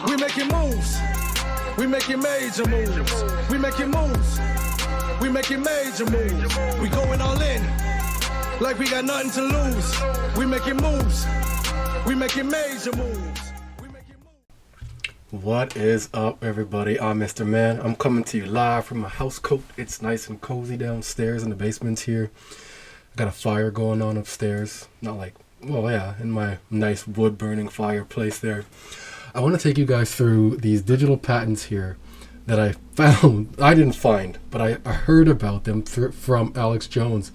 We making moves. We making major moves. We making moves. We making major moves. We going all in. Like we got nothing to lose. We making moves. We making major moves. What is up, everybody? I'm Mr. Man. I'm coming to you live from my house coat. It's nice and cozy downstairs in the basement here. I got a fire going on upstairs. Not like, well, yeah, in my nice wood burning fireplace there. I want to take you guys through these digital patents here that I found. I didn't find, but I heard about them from Alex Jones.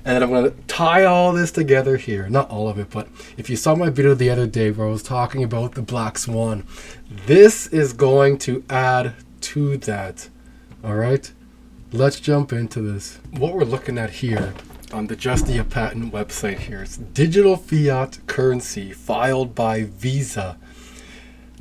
And I'm going to tie all this together here. Not all of it, but if you saw my video the other day where I was talking about the Black Swan, this is going to add to that. All right? Let's jump into this. What we're looking at here on the Justia patent website here is digital fiat currency filed by Visa.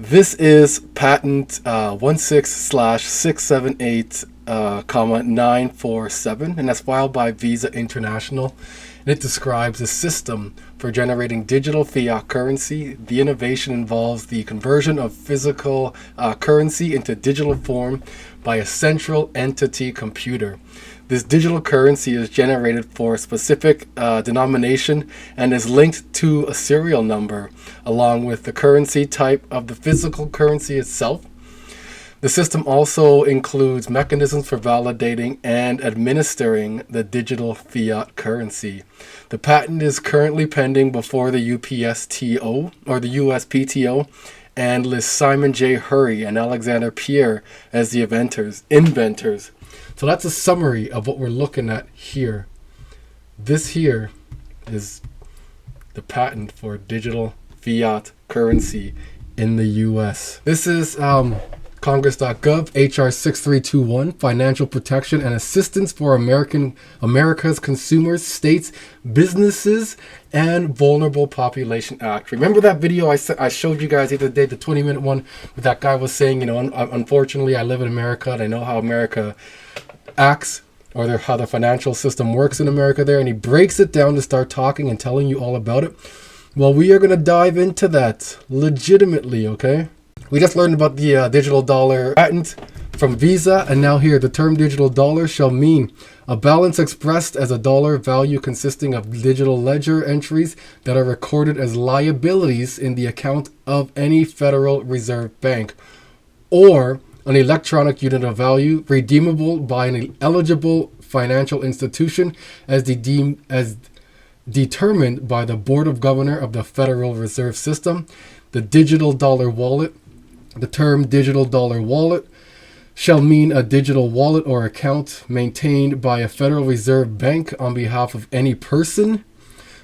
This is patent 16/678, 947, and that's filed by Visa International. And it describes a system for generating digital fiat currency. The innovation involves the conversion of physical currency into digital form by a central entity computer. This digital currency is generated for a specific denomination and is linked to a serial number, along with the currency type of the physical currency itself. The system also includes mechanisms for validating and administering the digital fiat currency. The patent is currently pending before the UPSTO or the USPTO and lists Simon J. Hurry and Alexander Pierre as the inventors. So that's a summary of what we're looking at here. This here is the patent for digital fiat currency in the US. This is Congress.gov, HR 6321, Financial Protection and Assistance for America's Consumers, States, Businesses, and Vulnerable Population Act. Remember that video I showed you guys the other day, the 20-minute one, where that guy was saying, unfortunately, I live in America and I know how America acts or how the financial system works in America there, and he breaks it down to start talking and telling you all about it. Well, we are going to dive into that legitimately, okay? We just learned about the digital dollar patent from Visa, and now here, the term digital dollar shall mean a balance expressed as a dollar value consisting of digital ledger entries that are recorded as liabilities in the account of any Federal Reserve Bank, or an electronic unit of value redeemable by an eligible financial institution as determined by the Board of Governors of the Federal Reserve System. The digital dollar wallet. The term digital dollar wallet shall mean a digital wallet or account maintained by a Federal Reserve Bank on behalf of any person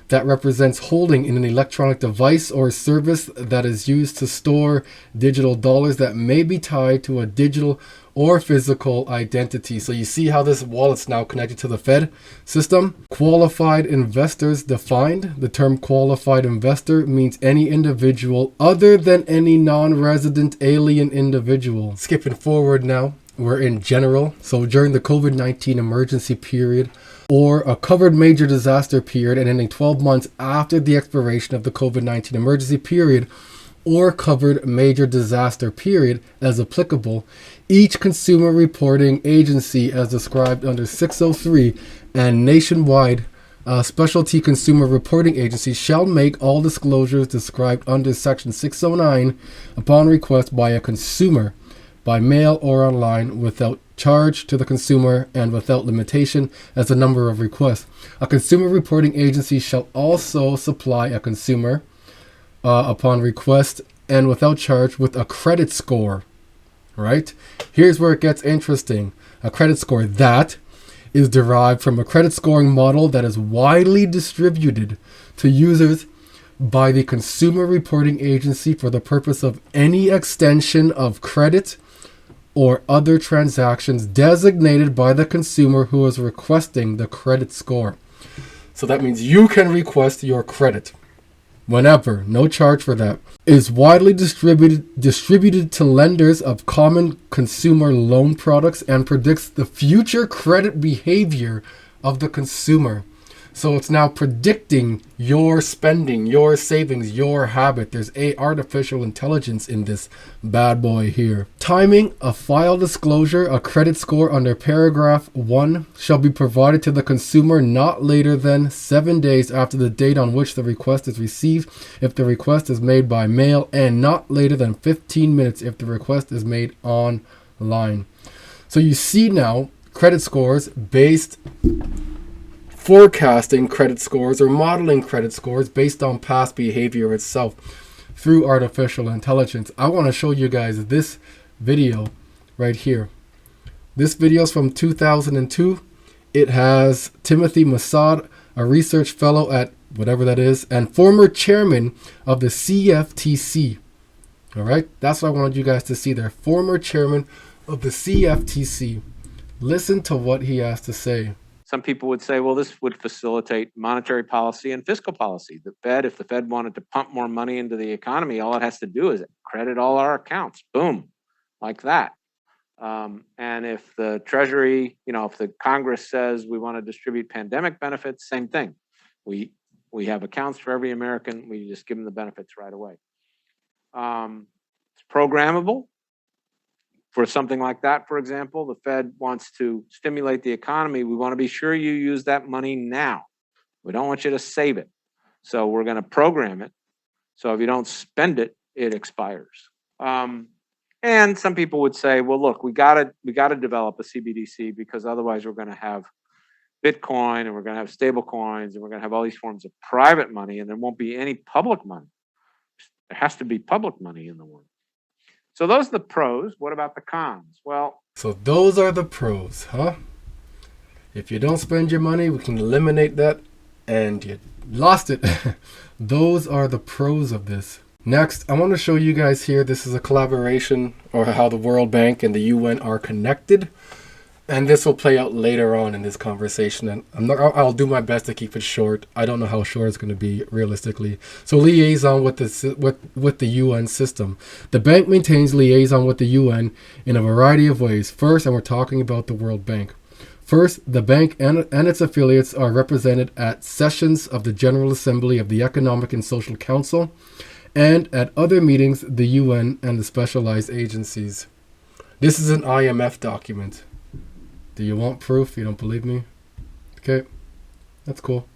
that represents holding in an electronic device or service that is used to store digital dollars that may be tied to a digital or physical identity. So you see how this wallet's now connected to the Fed system. Qualified investors defined. The term qualified investor means any individual other than any non-resident alien individual. Skipping forward now, we're in general. So during the COVID-19 emergency period, or a covered major disaster period and ending 12 months after the expiration of the COVID-19 emergency period, or covered major disaster period as applicable, each consumer reporting agency as described under 603 and nationwide specialty consumer reporting agencies shall make all disclosures described under section 609 upon request by a consumer, by mail or online, without charge to the consumer and without limitation as the number of requests. A consumer reporting agency shall also supply a consumer upon request and without charge with a credit score. Right? Here's where it gets interesting. A credit score that is derived from a credit scoring model that is widely distributed to users by the consumer reporting agency for the purpose of any extension of credit or other transactions designated by the consumer who is requesting the credit score. So that means you can request your credit whenever, no charge for that. Is widely distributed to lenders of common consumer loan products and predicts the future credit behavior of the consumer. So it's now predicting your spending, your savings, your habit. There's artificial intelligence in this bad boy here. Timing, a file disclosure, a credit score under paragraph 1 shall be provided to the consumer not later than 7 days after the date on which the request is received if the request is made by mail, and not later than 15 minutes if the request is made online. So you see now credit scores based forecasting credit scores or modeling credit scores based on past behavior itself through artificial intelligence. I want to show you guys this video right here. This video is from 2002. It has Timothy Masad, a research fellow at whatever that is, and former chairman of the CFTC. All right, that's what I wanted you guys to see there. Former chairman of the CFTC. Listen to what he has to say. Some people would say, well, this would facilitate monetary policy and fiscal policy. The Fed, if the Fed wanted to pump more money into the economy, all it has to do is credit all our accounts. Boom, like that. And if the Treasury, if the Congress says we want to distribute pandemic benefits, same thing. We have accounts for every American. We just give them the benefits right away. It's programmable. For something like that, for example, the Fed wants to stimulate the economy. We want to be sure you use that money now. We don't want you to save it. So we're going to program it. So if you don't spend it, it expires. And some people would say, well, look, we got to develop a CBDC because otherwise we're going to have Bitcoin and we're going to have stable coins and we're going to have all these forms of private money and there won't be any public money. There has to be public money in the world. So those are the pros. What about the cons? Well, so those are the pros, huh? If you don't spend your money, we can eliminate that, and you lost it. Those are the pros of this. Next, I want to show you guys here. This is a collaboration, or how the World Bank and the UN are connected. And this will play out later on in this conversation. And I'll do my best to keep it short. I don't know how short it's going to be realistically. So liaison with the UN system. The bank maintains liaison with the UN in a variety of ways. First, and we're talking about the World Bank. First, the bank and its affiliates are represented at sessions of the General Assembly of the Economic and Social Council and at other meetings, the UN and the specialized agencies. This is an IMF document. Do you want proof? You don't believe me? Okay, that's cool.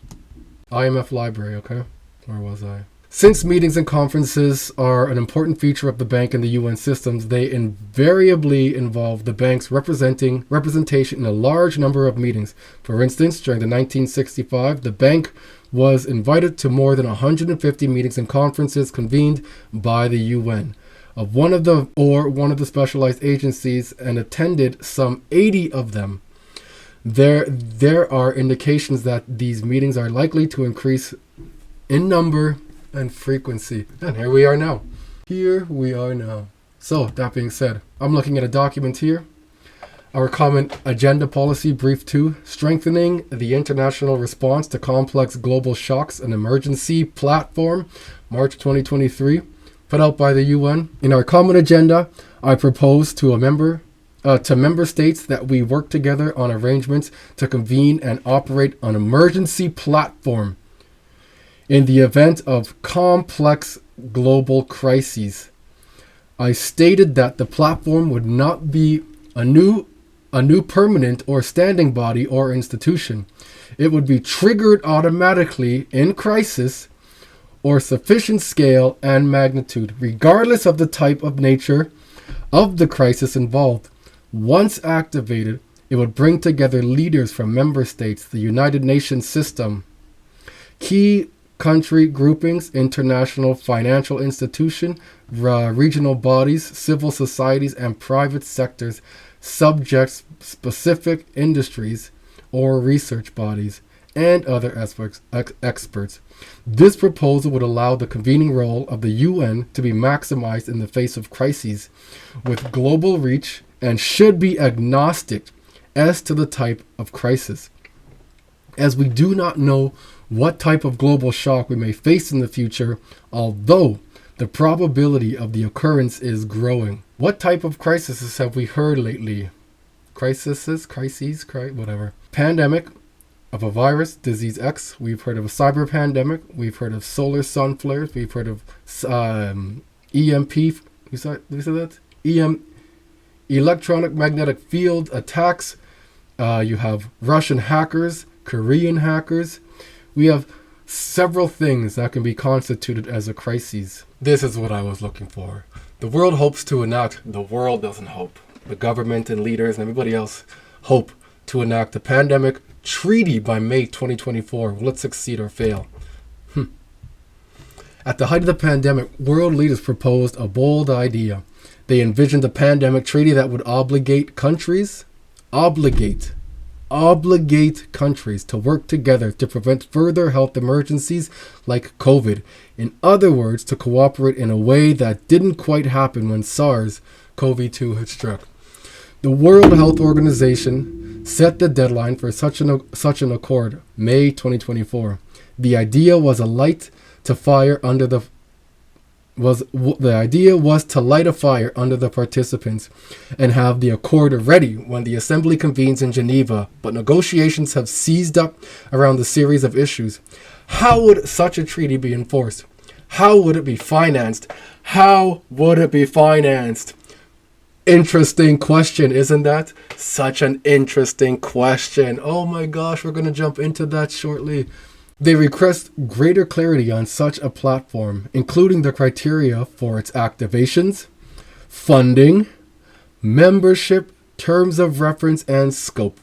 IMF library, okay? Where was I? Since meetings and conferences are an important feature of the bank and the UN systems, they invariably involve the bank's representation in a large number of meetings. For instance, during the 1965, the bank was invited to more than 150 meetings and conferences convened by the UN. Of one of the specialized agencies and attended some 80 of them. There are indications that these meetings are likely to increase in number and frequency. And here we are now. So that being said, I'm looking at a document here. Our common agenda policy brief 2, strengthening the international response to complex global shocks and emergency platform, March 2023. Put out by the UN. In our common agenda, I propose to member states that we work together on arrangements to convene and operate an emergency platform in the event of complex global crises. I stated that the platform would not be a new permanent or standing body or institution. It would be triggered automatically in crisis or sufficient scale and magnitude, regardless of the type of nature of the crisis involved. Once activated, it would bring together leaders from member states, the United Nations system, key country groupings, international financial institution, regional bodies, civil societies, and private sectors, subjects, specific industries or research bodies, and other experts. This proposal would allow the convening role of the UN to be maximized in the face of crises with global reach and should be agnostic as to the type of crisis. As we do not know what type of global shock we may face in the future, although the probability of the occurrence is growing. What type of crises have we heard lately? Crises, whatever. Pandemic, of a virus, disease X. We've heard of a cyber pandemic. We've heard of solar sun flares. We've heard of EMP. You said that? Electronic magnetic field attacks. You have Russian hackers, Korean hackers. We have several things that can be constituted as a crisis. This is what I was looking for. The world hopes to enact. The world doesn't hope. The government and leaders and everybody else hope to enact a pandemic treaty by May 2024. Will it succeed or fail? At the height of the pandemic, world leaders proposed a bold idea. They envisioned a pandemic treaty that would obligate countries to work together to prevent further health emergencies like COVID. In other words, to cooperate in a way that didn't quite happen when SARS-CoV-2 had struck. The World Health Organization set the deadline for such an accord, May 2024. The idea was to light a fire under the participants and have the accord ready when the assembly convenes in Geneva, but negotiations have seized up around a series of issues. How would such a treaty be enforced? How would it be financed? Interesting question, isn't that? Such an interesting question. Oh my gosh, we're going to jump into that shortly. They request greater clarity on such a platform, including the criteria for its activations, funding, membership, terms of reference, and scope.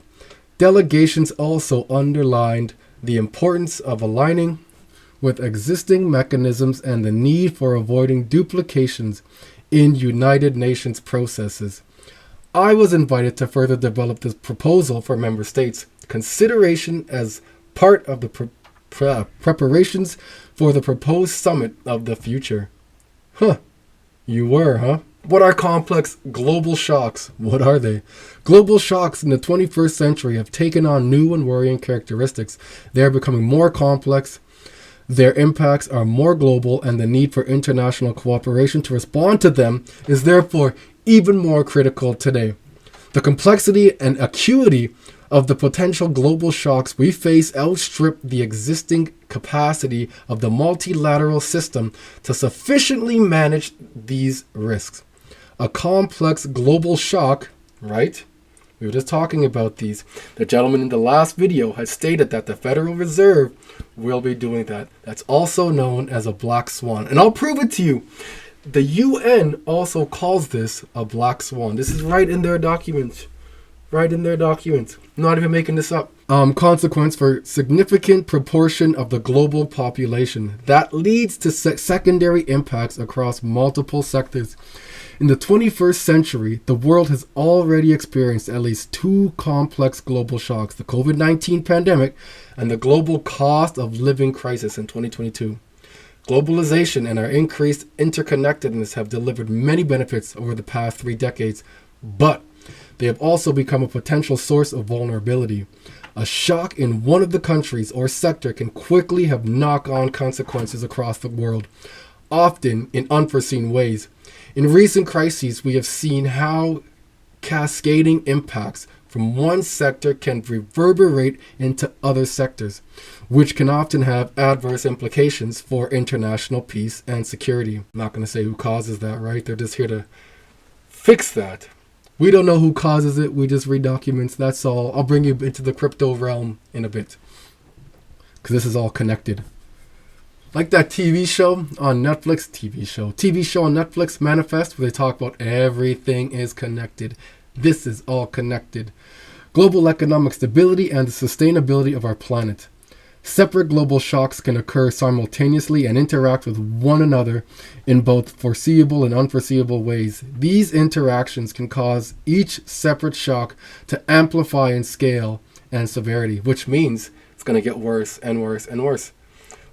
Delegations also underlined the importance of aligning with existing mechanisms and the need for avoiding duplications in United Nations processes. I was invited to further develop this proposal for member states' consideration as part of the preparations for the proposed summit of the future. You were, huh? What are complex global shocks? What are they? Global shocks in the 21st century have taken on new and worrying characteristics. They are becoming more complex. Their impacts are more global, and the need for international cooperation to respond to them is therefore even more critical today. The complexity and acuity of the potential global shocks we face outstrip the existing capacity of the multilateral system to sufficiently manage these risks. A complex global shock, right? We were just talking about these. The gentleman in the last video has stated that the Federal Reserve will be doing that. That's also known as a black swan. And I'll prove it to you. The UN also calls this a black swan. This is right in their documents. Right in their documents. I'm not even making this up. Consequence for significant proportion of the global population. That leads to secondary impacts across multiple sectors. In the 21st century, the world has already experienced at least two complex global shocks, the COVID-19 pandemic and the global cost of living crisis in 2022. Globalization and our increased interconnectedness have delivered many benefits over the past 3 decades, but they have also become a potential source of vulnerability. A shock in one of the countries or sector can quickly have knock-on consequences across the world, often in unforeseen ways. In recent crises, we have seen how cascading impacts from one sector can reverberate into other sectors, which can often have adverse implications for international peace and security. I'm not going to say who causes that, right? They're just here to fix that. We don't know who causes it. We just read documents. That's all. I'll bring you into the crypto realm in a bit, because this is all connected. Like that TV show on Netflix, TV show on Netflix, Manifest, where they talk about everything is connected. This is all connected. Global economic stability and the sustainability of our planet. Separate global shocks can occur simultaneously and interact with one another in both foreseeable and unforeseeable ways. These interactions can cause each separate shock to amplify in scale and severity, which means it's going to get worse and worse and worse.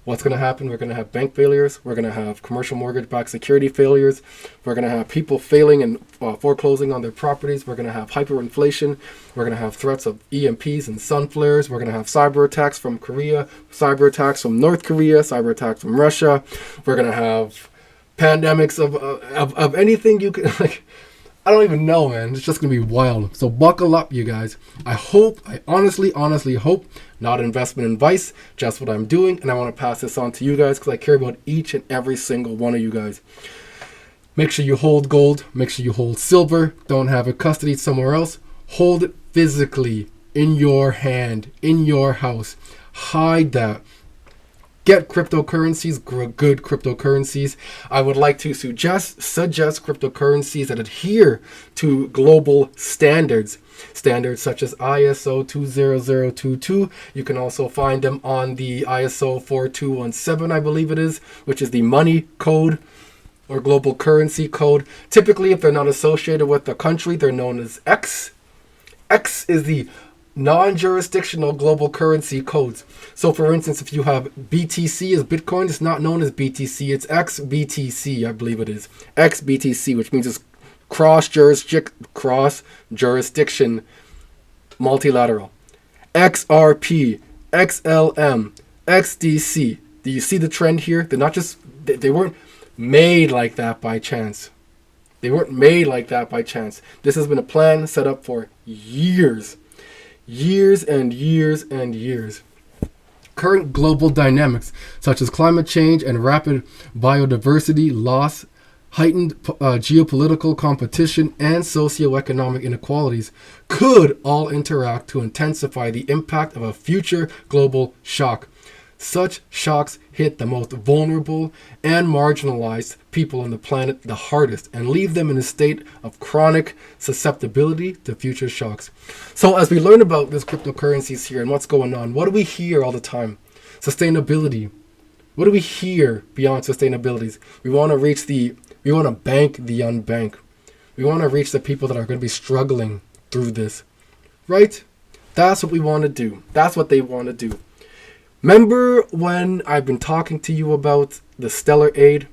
What's going to happen? We're going to have bank failures. We're going to have commercial mortgage-backed security failures. We're going to have people failing and foreclosing on their properties. We're going to have hyperinflation. We're going to have threats of EMPs and sun flares. We're going to have cyber attacks from Korea, cyber attacks from North Korea, cyber attacks from Russia. We're going to have pandemics of anything you can like. I don't even know, man. It's just going to be wild. So buckle up, you guys. I honestly hope, not investment advice, just what I'm doing. And I want to pass this on to you guys because I care about each and every single one of you guys. Make sure you hold gold. Make sure you hold silver. Don't have it custody somewhere else. Hold it physically in your hand, in your house. Hide that. Get cryptocurrencies, good cryptocurrencies. I would like to suggest cryptocurrencies that adhere to global standards. Standards such as ISO 20022. You can also find them on the ISO 4217, I believe it is, which is the money code or global currency code. Typically, if they're not associated with the country, they're known as X. X is the non-jurisdictional global currency codes. So for instance, if you have BTC as Bitcoin, it's not known as BTC, it's XBTC, I believe it is. XBTC, which means it's cross-jurisdiction multilateral. XRP, XLM, XDC. Do you see the trend here? They're not just, they weren't made like that by chance. They weren't made like that by chance. This has been a plan set up for years. Years and years and years. Current global dynamics, such as climate change and rapid biodiversity loss, heightened geopolitical competition, and socioeconomic inequalities, could all interact to intensify the impact of a future global shock. Such shocks hit the most vulnerable and marginalized people on the planet the hardest and leave them in a state of chronic susceptibility to future shocks. So as we learn about this cryptocurrencies here and what's going on, what do we hear all the time? Sustainability. What do we hear beyond sustainability? We want to bank the unbanked. We want to reach the people that are going to be struggling through this, right? That's what we want to do. That's what they want to do. Remember when I've been talking to you about the Stellar aid?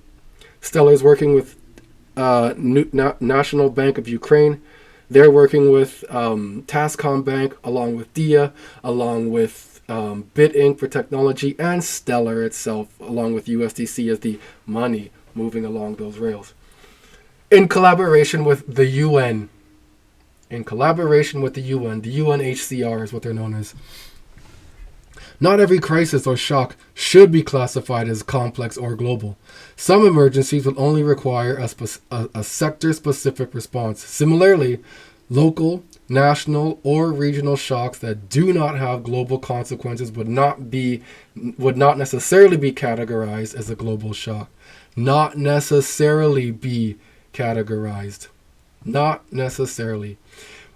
Stellar is working with National Bank of Ukraine. They're working with Tascom Bank, along with DIA, along with Bit Inc. for technology, and Stellar itself, along with USDC as the money moving along those rails. In collaboration with the UN. The UNHCR is what they're known as. Not every crisis or shock should be classified as complex or global. Some emergencies will only require a sector-specific response. Similarly, local, national, or regional shocks that do not have global consequences would not necessarily be categorized as a global shock. Not necessarily be categorized. Not necessarily.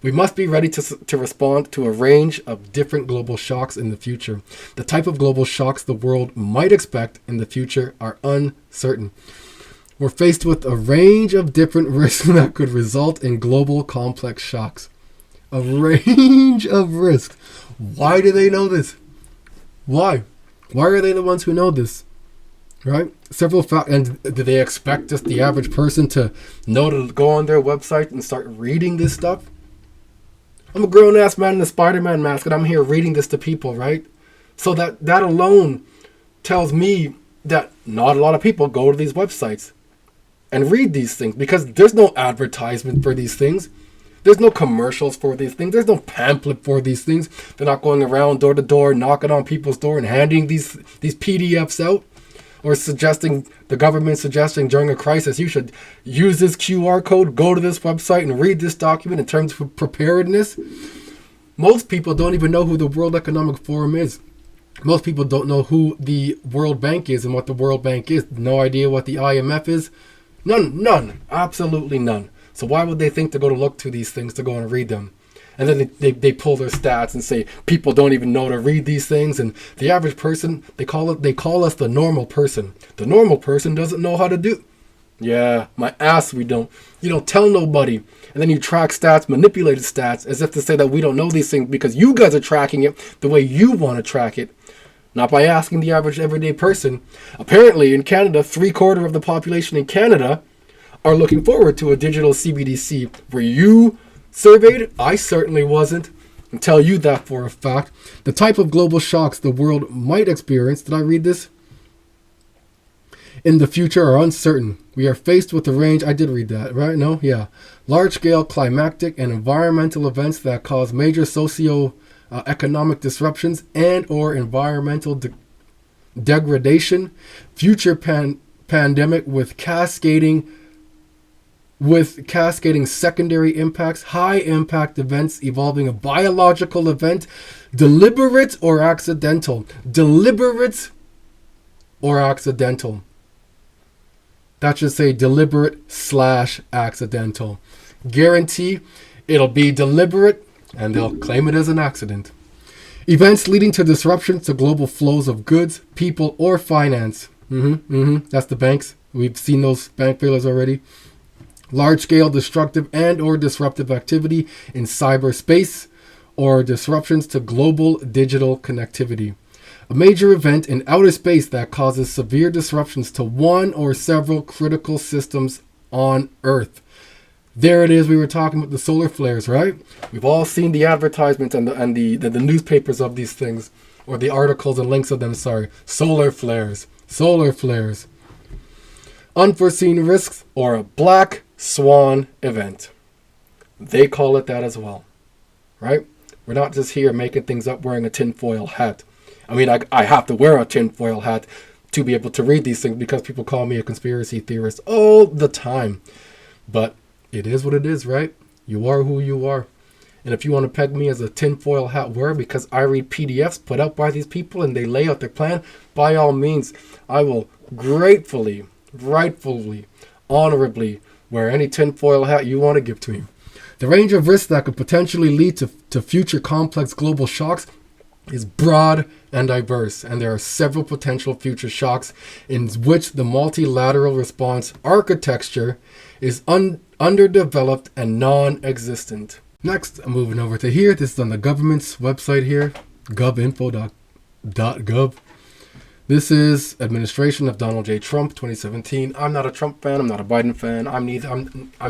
We must be ready to respond to a range of different global shocks in the future. The type of global shocks the world might expect in the future are uncertain. We're faced with a range of different risks that could result in global complex shocks. A range of risks. Why do they know this? Why? Why are they the ones who know this? Right? And do they expect just the average person to know to go on their website and start reading this stuff? I'm a grown-ass man in a Spider-Man mask, and I'm here reading this to people, right? So that alone tells me that not a lot of people go to these websites and read these things, because there's no advertisement for these things. There's no commercials for these things. There's no pamphlet for these things. They're not going around door to door, knocking on people's door and handing these PDFs out. Or the government suggesting during a crisis, you should use this QR code, go to this website and read this document in terms of preparedness. Most people don't even know who the World Economic Forum is. Most people don't know who the World Bank is and what the World Bank is. No idea what the IMF is. None. Absolutely none. So why would they think to go to look to these things, to go and read them? And then they pull their stats and say people don't even know to read these things, and the average person, they call us the normal person. The normal person doesn't know how to do. Yeah, my ass, we don't. You don't tell nobody, and then you track stats, manipulated stats, as if to say that we don't know these things because you guys are tracking it the way you want to track it, not by asking the average everyday person. Apparently, in Canada, 3/4 of the population in Canada are looking forward to a digital CBDC. Were you surveyed? I certainly wasn't. I'll tell you that for a fact. The type of global shocks the world might experience, did I read this? in the future are uncertain. We are faced with a range, I did read that, right? No? Yeah. Large-scale climatic and environmental events that cause major socio-economic disruptions and or environmental degradation, future pandemic with cascading secondary impacts, high impact events involving a biological event, deliberate or accidental. Deliberate or accidental. That should say deliberate/accidental. Guarantee it'll be deliberate and they'll claim it as an accident. Events leading to disruptions to global flows of goods, people, or finance. That's the banks. We've seen those bank failures already. Large-scale destructive and or disruptive activity in cyberspace or disruptions to global digital connectivity. A major event in outer space that causes severe disruptions to one or several critical systems on Earth. There it is. We were talking about the solar flares, right? We've all seen the advertisements and the newspapers of these things, or the articles and links of them, sorry. Solar flares. Solar flares. Unforeseen risks or a black swan event. They call it that as well, right? We're not just here making things up wearing a tinfoil hat. I mean, I have to wear a tinfoil hat to be able to read these things because people call me a conspiracy theorist all the time. But it is what it is, right? You are who you are. And if you want to peg me as a tinfoil hat wearer because I read PDFs put out by these people and they lay out their plan, by all means, I will gratefully, rightfully, honorably wear any tinfoil hat you want to give to me. The range of risks that could potentially lead to future complex global shocks is broad and diverse, and there are several potential future shocks in which the multilateral response architecture is underdeveloped and non-existent. Next, I'm moving over to here. This is on the government's website here, govinfo.gov. This is administration of Donald J. Trump, 2017. I'm not a Trump fan. I'm not a Biden fan. I'm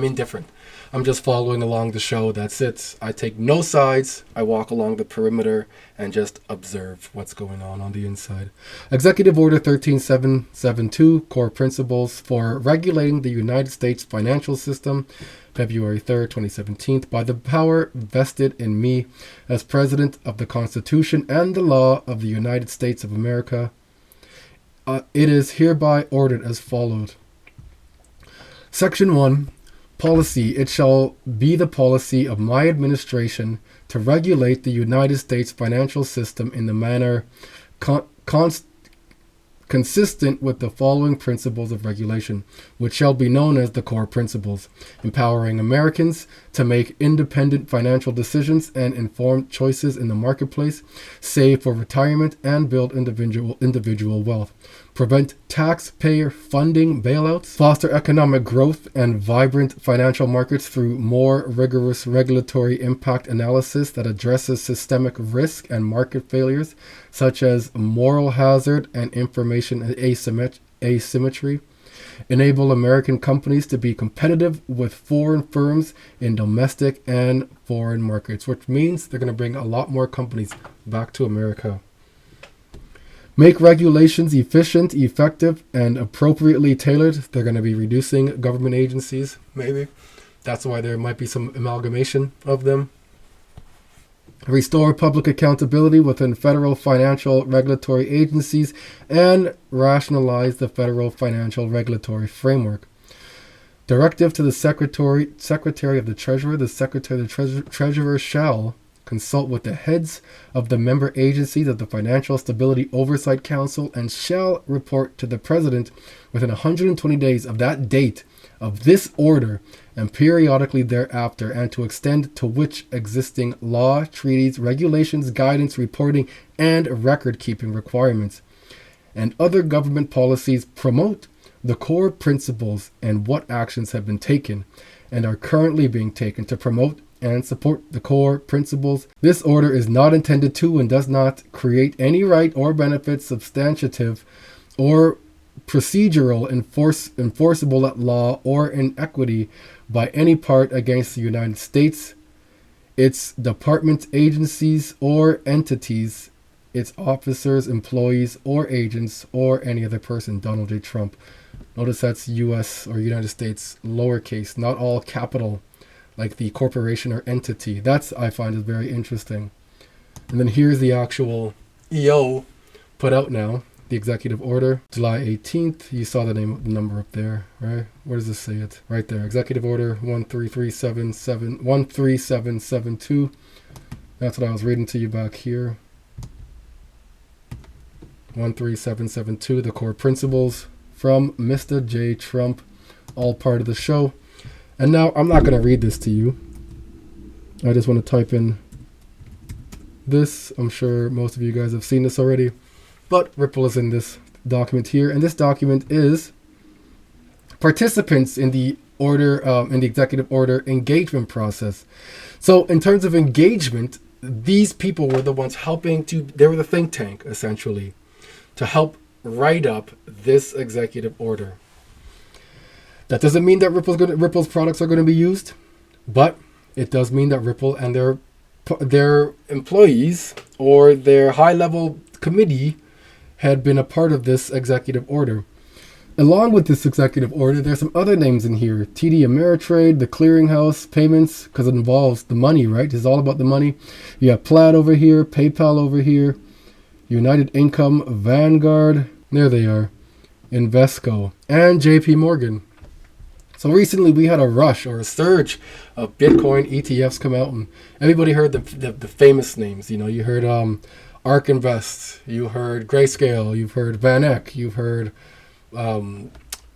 indifferent. I'm just following along the show. That's it. I take no sides. I walk along the perimeter and just observe what's going on the inside. Executive Order 13772, Core Principles for Regulating the United States Financial System, February 3rd, 2017. By the power vested in me as President of the Constitution and the law of the United States of America, it is hereby ordered as follows. Section 1. Policy. It shall be the policy of my administration to regulate the United States financial system in the manner consistent with the following principles of regulation, which shall be known as the core principles, empowering Americans to make independent financial decisions and informed choices in the marketplace, save for retirement and build individual wealth, prevent taxpayer funding bailouts, foster economic growth and vibrant financial markets through more rigorous regulatory impact analysis that addresses systemic risk and market failures, such as moral hazard and information asymmetry, enable American companies to be competitive with foreign firms in domestic and foreign markets, which means they're going to bring a lot more companies back to America. Make regulations efficient, effective, and appropriately tailored. They're going to be reducing government agencies, maybe. That's why there might be some amalgamation of them. Restore public accountability within federal financial regulatory agencies and rationalize the federal financial regulatory framework. Directive to the Secretary of the Treasurer. The Secretary of the Treasurer shall consult with the heads of the member agencies of the Financial Stability Oversight Council and shall report to the President within 120 days of that date of this order and periodically thereafter, and to extend to which existing law, treaties, regulations, guidance, reporting, and record-keeping requirements and other government policies promote the core principles and what actions have been taken and are currently being taken to promote and support the core principles. This order is not intended to and does not create any right or benefit substantive or procedural enforceable at law or in equity by any part against the United States, its departments, agencies, or entities, its officers, employees, or agents, or any other person. Donald J. Trump. Notice that's US or United States lowercase, not all capital, like the corporation or entity. That's, I find, is very interesting. And then here's the actual EO put out now, the executive order, July 18th. You saw the number up there, right? Where does this say it? Right there, executive order 13772. That's what I was reading to you back here. 13772, the core principles from Mr. J. Trump, all part of the show. And now I'm not going to read this to you. I just want to type in this. I'm sure most of you guys have seen this already, but Ripple is in this document here. And this document is participants in the order, in the executive order engagement process. So in terms of engagement, these people were the ones they were the think tank, essentially, to help write up this executive order. That doesn't mean that Ripple's products are going to be used, but it does mean that Ripple and their employees or their high-level committee had been a part of this executive order. Along with this executive order, there's some other names in here. TD Ameritrade, the clearinghouse, payments, because it involves the money, right? It's all about the money. You have Plaid over here, PayPal over here, United Income, Vanguard, there they are, Invesco, and JP Morgan. So recently we had a rush or a surge of Bitcoin ETFs come out, and everybody heard the famous names. You know, you heard ARK Invest, you heard Grayscale, you've heard VanEck, you've heard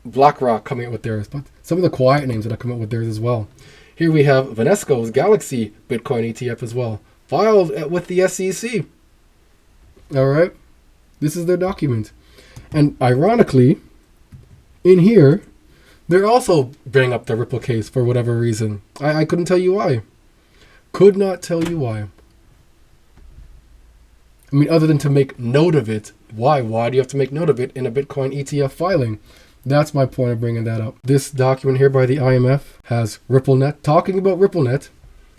BlackRock coming out with theirs, but some of the quiet names that have come out with theirs as well. Here we have Vanesco's Galaxy Bitcoin ETF as well, filed with the SEC. All right, this is their document. And ironically, in here, they're also bringing up the Ripple case for whatever reason. I couldn't tell you why. Could not tell you why. I mean, other than to make note of it. Why? Why do you have to make note of it in a Bitcoin ETF filing? That's my point of bringing that up. This document here by the IMF has RippleNet. Talking about RippleNet,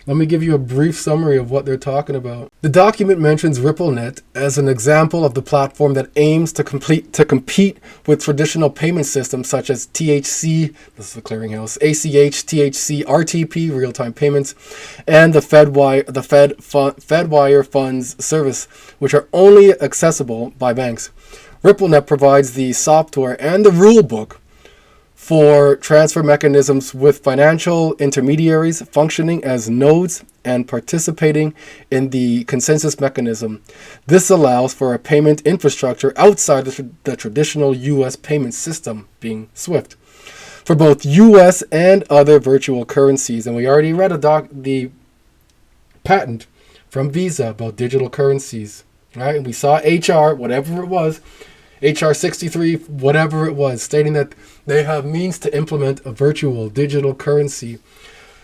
let me give you a brief summary of what they're talking about. The document mentions RippleNet as an example of the platform that aims to compete with traditional payment systems such as THC, this is the clearinghouse, ACH, THC, RTP, real-time payments, and the Fedwire funds service, which are only accessible by banks. RippleNet provides the software and the rule book for transfer mechanisms with financial intermediaries functioning as nodes and participating in the consensus mechanism. This allows for a payment infrastructure outside the traditional U.S. payment system, being SWIFT, for both U.S. and other virtual currencies. And we already read the patent from Visa about digital currencies, right? And we saw HR, whatever it was, HR 63, whatever it was, stating that they have means to implement a virtual digital currency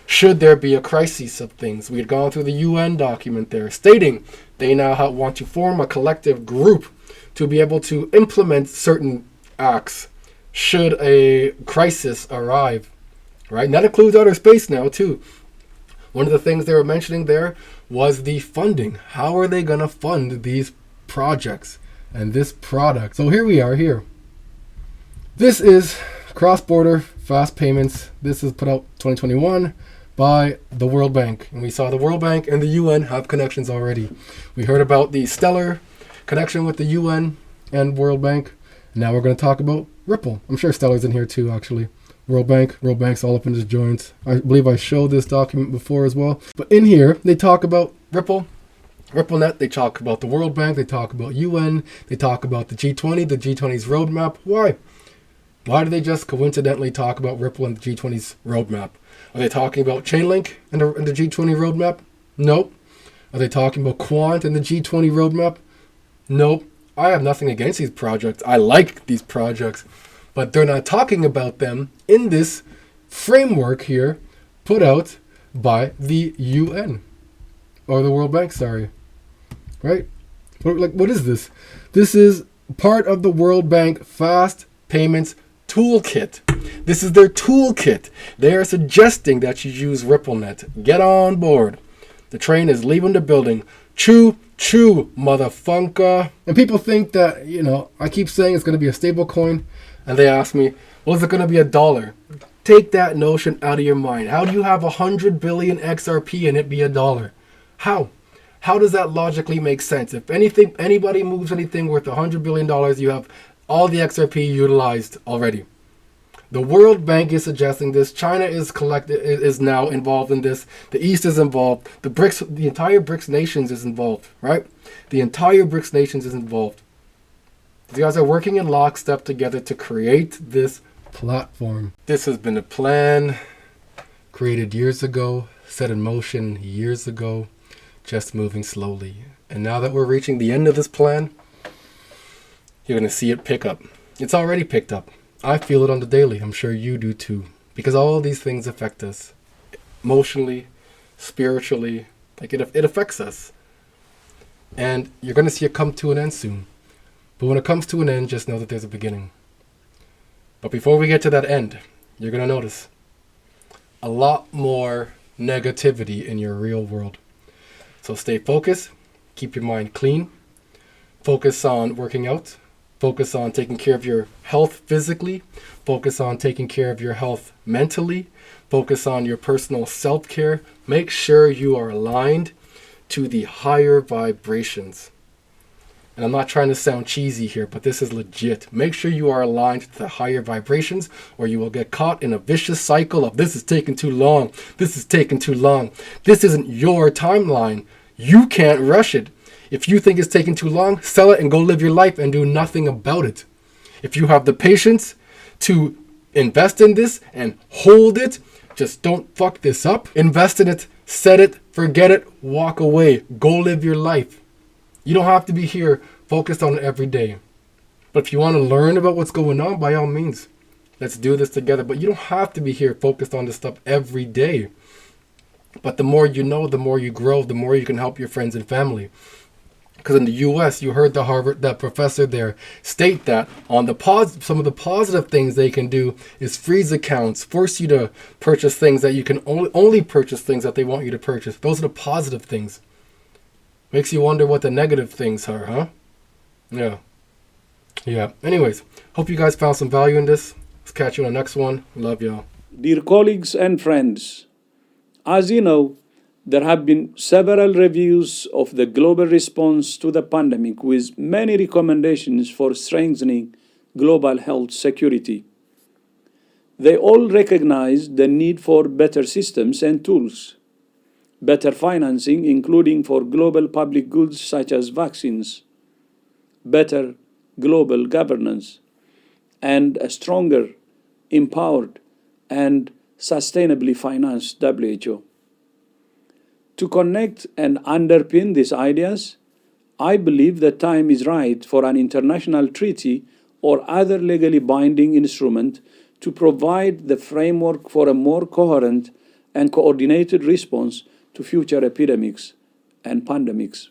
should there be a crisis of things. We had gone through the UN document there, stating they now want to form a collective group to be able to implement certain acts should a crisis arrive, right? And that includes outer space now, too. One of the things they were mentioning there was the funding. How are they going to fund these projects and this product? So here we are here. This is cross-border fast payments. This is put out 2021 by the World Bank. And we saw the World Bank and the UN have connections already. We heard about the Stellar connection with the UN and World Bank. Now we're going to talk about Ripple. I'm sure Stellar's in here too, actually. World Bank's all up in his joints. I believe I showed this document before as well. But in here, they talk about Ripple, RippleNet, they talk about the World Bank, they talk about UN, they talk about the G20, the G20's roadmap. Why? Why do they just coincidentally talk about Ripple and the G20's roadmap? Are they talking about Chainlink and the G20 roadmap? Nope. Are they talking about Quant and the G20 roadmap? Nope. I have nothing against these projects. I like these projects. But they're not talking about them in this framework here put out by the UN. Or the World Bank, sorry. Right? What is this? This is part of the World Bank Fast Payments Toolkit. This is their toolkit. They are suggesting that you use RippleNet. Get on board. The train is leaving the building. Choo, choo, motherfunker. And people think that, I keep saying it's going to be a stable coin. And they ask me, Was it going to be $1? Take that notion out of your mind. How do you have 100 billion XRP and it be $1? How? How does that logically make sense? If anybody moves anything worth $100 billion, you have all the XRP utilized already. The World Bank is suggesting this. China is now involved in this. The East is involved. The entire BRICS nations is involved, right? The entire BRICS nations is involved. These guys are working in lockstep together to create this platform. This has been a plan created years ago, set in motion years ago, just moving slowly. And now that we're reaching the end of this plan, you're going to see it pick up. It's already picked up. I feel it on the daily. I'm sure you do too. Because all of these things affect us. Emotionally, spiritually. Like it affects us. And you're going to see it come to an end soon. But when it comes to an end, just know that there's a beginning. But before we get to that end, you're going to notice a lot more negativity in your real world. So stay focused. Keep your mind clean. Focus on working out. Focus on taking care of your health physically. Focus on taking care of your health mentally. Focus on your personal self-care. Make sure you are aligned to the higher vibrations. And I'm not trying to sound cheesy here, but this is legit. Make sure you are aligned to the higher vibrations, or you will get caught in a vicious cycle of this is taking too long. This is taking too long. This isn't your timeline. You can't rush it. If you think it's taking too long, sell it and go live your life and do nothing about it. If you have the patience to invest in this and hold it, just don't fuck this up. Invest in it, set it, forget it, walk away, go live your life. You don't have to be here focused on it every day. But if you want to learn about what's going on, by all means, let's do this together. But you don't have to be here focused on this stuff every day. But the more you know, the more you grow, the more you can help your friends and family. Because in the U.S., you heard that professor there state that on some of the positive things they can do is freeze accounts, force you to purchase things that you can only purchase things that they want you to purchase. Those are the positive things. Makes you wonder what the negative things are, huh? Yeah. Anyways, hope you guys found some value in this. Let's catch you on the next one. Love y'all. Dear colleagues and friends, as you know, there have been several reviews of the global response to the pandemic with many recommendations for strengthening global health security. They all recognize the need for better systems and tools, better financing, including for global public goods such as vaccines, better global governance, and a stronger, empowered, and sustainably financed WHO. To connect and underpin these ideas, I believe the time is right for an international treaty or other legally binding instrument to provide the framework for a more coherent and coordinated response to future epidemics and pandemics.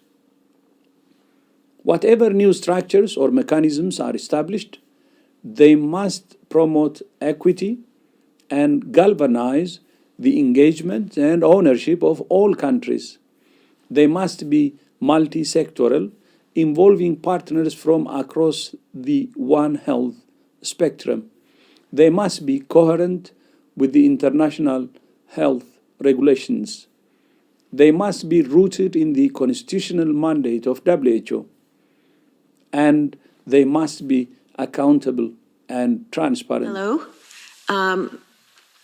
Whatever new structures or mechanisms are established, they must promote equity and galvanize the engagement and ownership of all countries. They must be multi-sectoral, involving partners from across the One Health spectrum. They must be coherent with the international health regulations. They must be rooted in the constitutional mandate of WHO. And they must be accountable and transparent. Hello.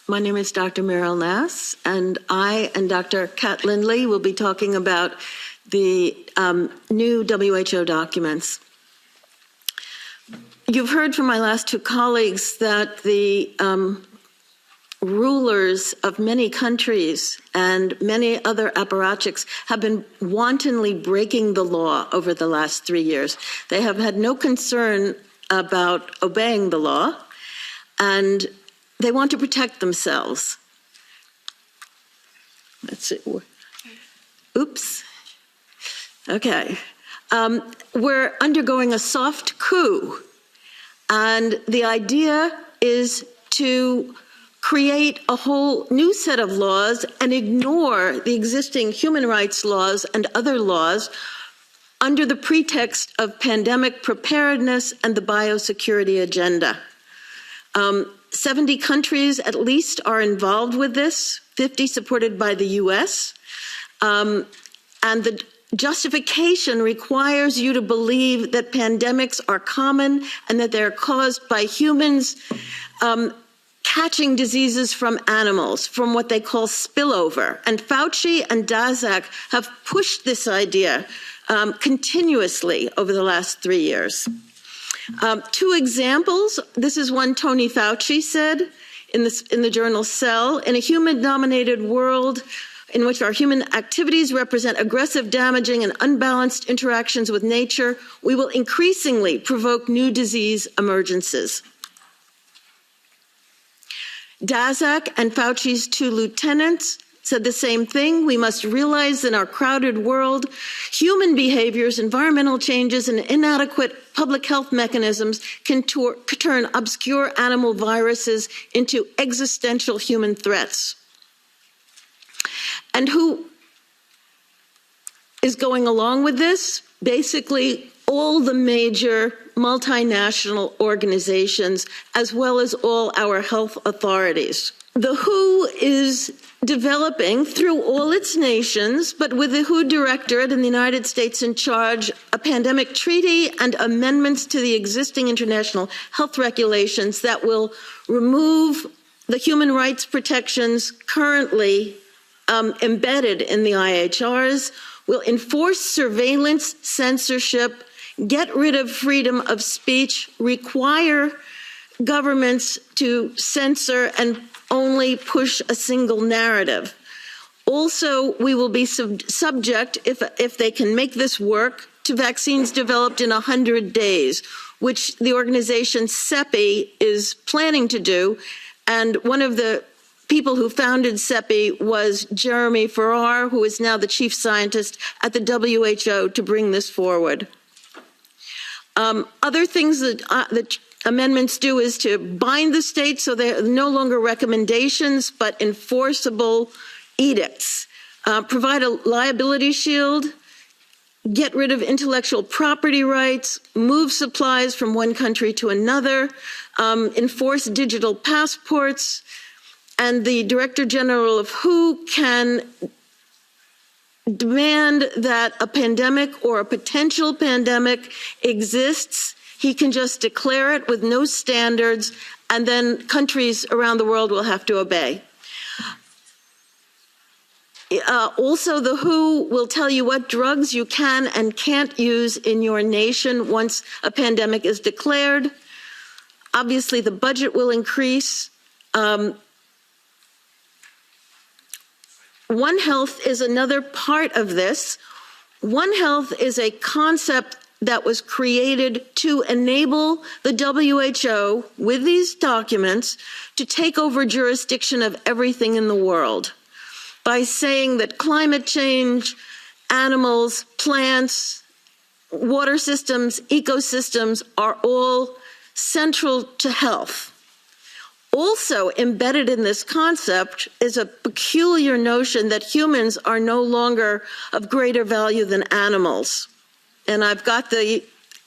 My name is Dr. Meryl Nass, and I and Dr. Kat Lindley will be talking about the new WHO documents. You've heard from my last two colleagues that the rulers of many countries and many other apparatchiks have been wantonly breaking the law over the last 3 years. They have had no concern about obeying the law, and they want to protect themselves. Let's see. Oops. Okay. We're undergoing a soft coup, and the idea is to create a whole new set of laws and ignore the existing human rights laws and other laws under the pretext of pandemic preparedness and the biosecurity agenda. 70 countries at least are involved with this, 50 supported by the US. And the justification requires you to believe that pandemics are common and that they're caused by humans catching diseases from animals, from what they call spillover. And Fauci and Daszak have pushed this idea continuously over the last 3 years. 2 examples. This is one Tony Fauci said in the journal Cell. In a human-dominated world in which our human activities represent aggressive, damaging, and unbalanced interactions with nature, we will increasingly provoke new disease emergences. Daszak and Fauci's 2 lieutenants said the same thing. We must realize in our crowded world, human behaviors, environmental changes, and inadequate public health mechanisms can turn obscure animal viruses into existential human threats. And who is going along with this? Basically, all the major multinational organizations, as well as all our health authorities. The WHO is developing through all its nations, but with the WHO Directorate in the United States in charge, a pandemic treaty and amendments to the existing international health regulations that will remove the human rights protections currently embedded in the IHRs, will enforce surveillance, censorship, get rid of freedom of speech, require governments to censor and only push a single narrative. Also, we will be subject, if they can make this work, to vaccines developed in 100 days, which the organization CEPI is planning to do. And one of the people who founded CEPI was Jeremy Farrar, who is now the chief scientist at the WHO, to bring this forward. Other things that the amendments do is to bind the states so they're no longer recommendations, but enforceable edicts. Provide a liability shield, get rid of intellectual property rights, move supplies from one country to another, enforce digital passports, and the Director General of WHO can demand that a pandemic or a potential pandemic exists. He can just declare it with no standards, and then countries around the world will have to obey. Also, the WHO will tell you what drugs you can and can't use in your nation once a pandemic is declared. Obviously, the budget will increase. One Health is another part of this. One Health is a concept that was created to enable the WHO, with these documents, to take over jurisdiction of everything in the world by saying that climate change, animals, plants, water systems, ecosystems are all central to health. Also embedded in this concept is a peculiar notion that humans are no longer of greater value than animals. And I've got the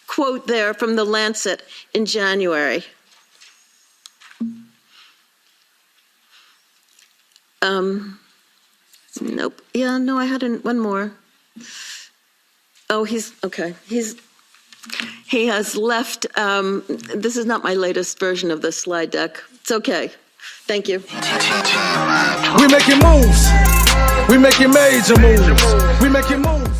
quote there from the Lancet in January. Nope. Yeah, no, I had one more. Oh, okay. He has left. This is not my latest version of the slide deck. It's okay. Thank you. We making moves. We making major moves. We making moves.